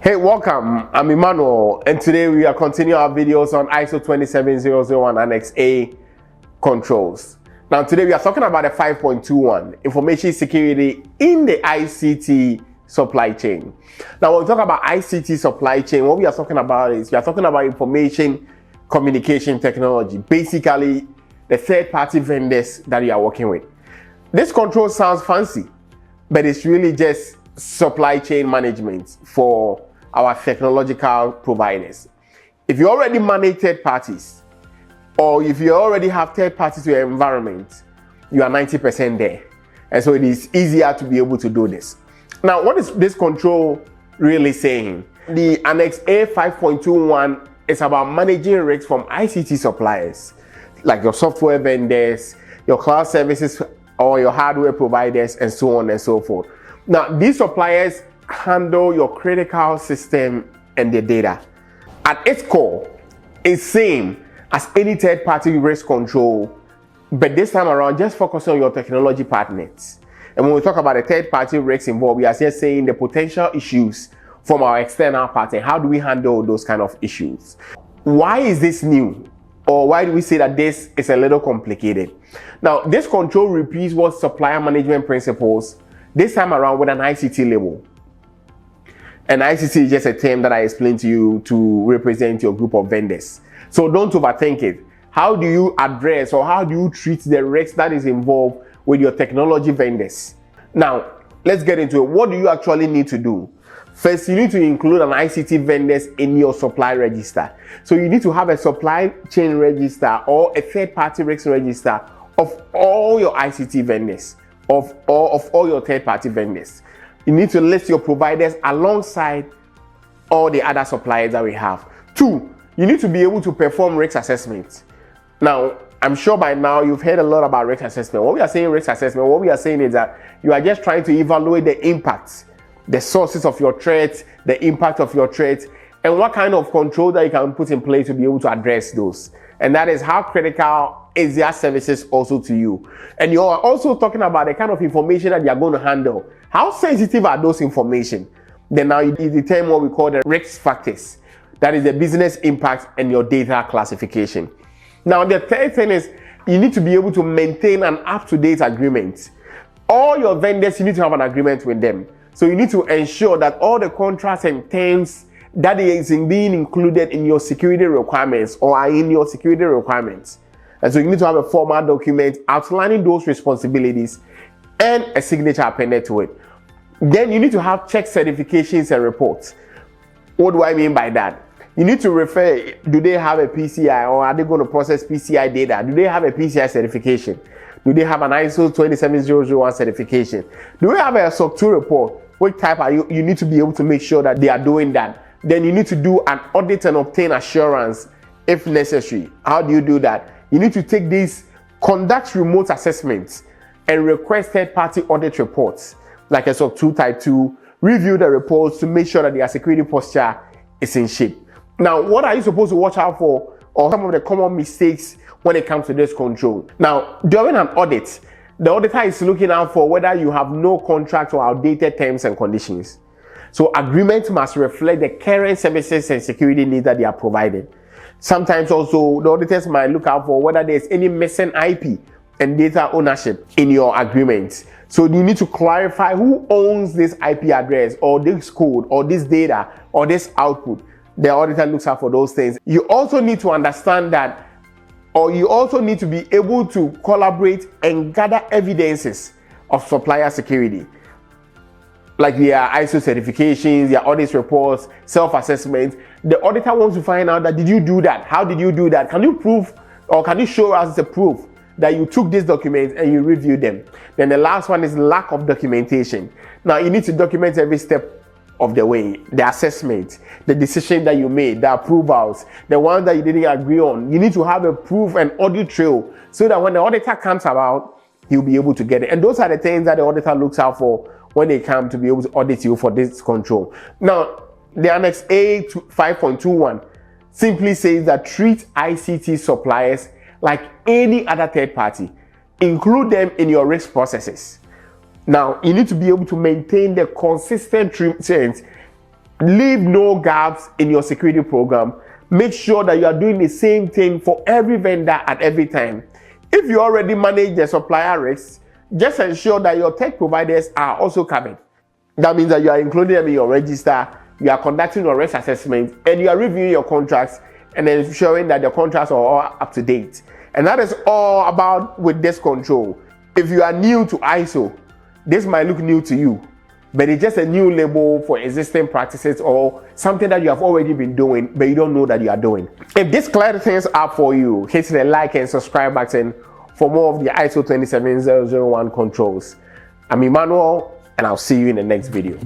Hey, welcome. I'm Emmanuel, and today we are continuing our videos on ISO 27001 Annex A Controls. Now, today we are talking about the 5.21, Information Security in the ICT supply chain. Now, when we talk about ICT supply chain, what we are talking about is we are talking about information communication technology, basically the third-party vendors that you are working with. This control sounds fancy, but it's really just supply chain management for our technological providers. If you already manage third parties, or if you already have third parties to your environment, you are 90% there. And so it is easier to be able to do this. Now, what is this control really saying? The Annex A 5.21 is about managing risks from ICT suppliers, like your software vendors, your cloud services, or your hardware providers, and so on and so forth. Now, these suppliers handle your critical system and the data. At its core, it's same as any third-party risk control, but this time around, just focus on your technology partners. And when we talk about the third-party risks involved, we are just saying the potential issues from our external partner. How do we handle those kind of issues? Why is this new? Or why do we say that this is a little complicated? Now, this control repeats what supplier management principles, this time around with an ICT label. And ICT is just a term that I explained to you to represent your group of vendors. So don't overthink it. How do you address or how do you treat the risks that is involved with your technology vendors? Now, let's get into it. What do you actually need to do? First, you need to include an ICT vendors in your supply register. So you need to have a supply chain register or a third-party risk register of all your ICT vendors, of all your third-party vendors. You need to list your providers alongside all the other suppliers that we have. 2, you need to be able to perform risk assessments. Now, I'm sure by now you've heard a lot about risk assessment. What we are saying risk assessment, what we are saying is that you are just trying to evaluate the impacts, the sources of your threats, the impact of your threats, and what kind of control that you can put in place to be able to address those. And that is how critical is their services also to you. And you are also talking about the kind of information that you are going to handle. How sensitive are those information? Then now you determine what we call the risk factors. That is the business impact and your data classification. Now, the third thing is you need to be able to maintain an up-to-date agreement. All your vendors, you need to have an agreement with them. So you need to ensure that all the contracts and terms that is being included in your security requirements or are in your security requirements. And so you need to have a formal document outlining those responsibilities and a signature appended to it. Then you need to have check certifications and reports. What do I mean by that? You need to refer, do they have a PCI or are they going to process PCI data? Do they have a PCI certification? Do they have an ISO 27001 certification? Do they have a SOC 2 report? What type are you? You need to be able to make sure that they are doing that. Then you need to do an audit and obtain assurance if necessary. How do you do that? You need to take these, conduct remote assessments and request third-party audit reports, like a SOC 2 Type 2, review the reports to make sure that their security posture is in shape. Now, what are you supposed to watch out for, or some of the common mistakes when it comes to this control? Now, during an audit, the auditor is looking out for whether you have no contract or outdated terms and conditions. So agreements must reflect the current services and security needs that they are providing. Sometimes also, the auditors might look out for whether there's any missing IP and data ownership in your agreements. So you need to clarify who owns this IP address or this code or this data or this output. The auditor looks out for those things. You also need to understand that, or you also need to be able to collaborate and gather evidences of supplier security, like their ISO certifications, their audit reports, self-assessments. The auditor wants to find out that did you do that? How did you do that? Can you prove or can you show us the proof that you took these documents and you reviewed them? Then the last one is lack of documentation. Now you need to document every step of the way, the assessment, the decision that you made, the approvals, the ones that you didn't agree on. You need to have a proof and audit trail so that when the auditor comes about, he'll be able to get it. And those are the things that the auditor looks out for when they come to be able to audit you for this control. Now, the Annex A 5.21 simply says that treat ICT suppliers like any other third party. Include them in your risk processes. Now, you need to be able to maintain the consistent treatment Leave no gaps in your security program. Make sure that you are doing the same thing for every vendor at every time. If you already manage the supplier risks, just ensure that your tech providers are also covered. That means that you are including them in your register, you are conducting your risk assessment, and you are reviewing your contracts and ensuring that the contracts are all up to date. And that is all about with this control. If you are new to ISO, this might look new to you, but it's just a new label for existing practices or something that you have already been doing, but you don't know that you are doing. If this cleared things up for you, hit the like and subscribe button for more of the ISO 27001 controls. I'm Emmanuel, and I'll see you in the next video.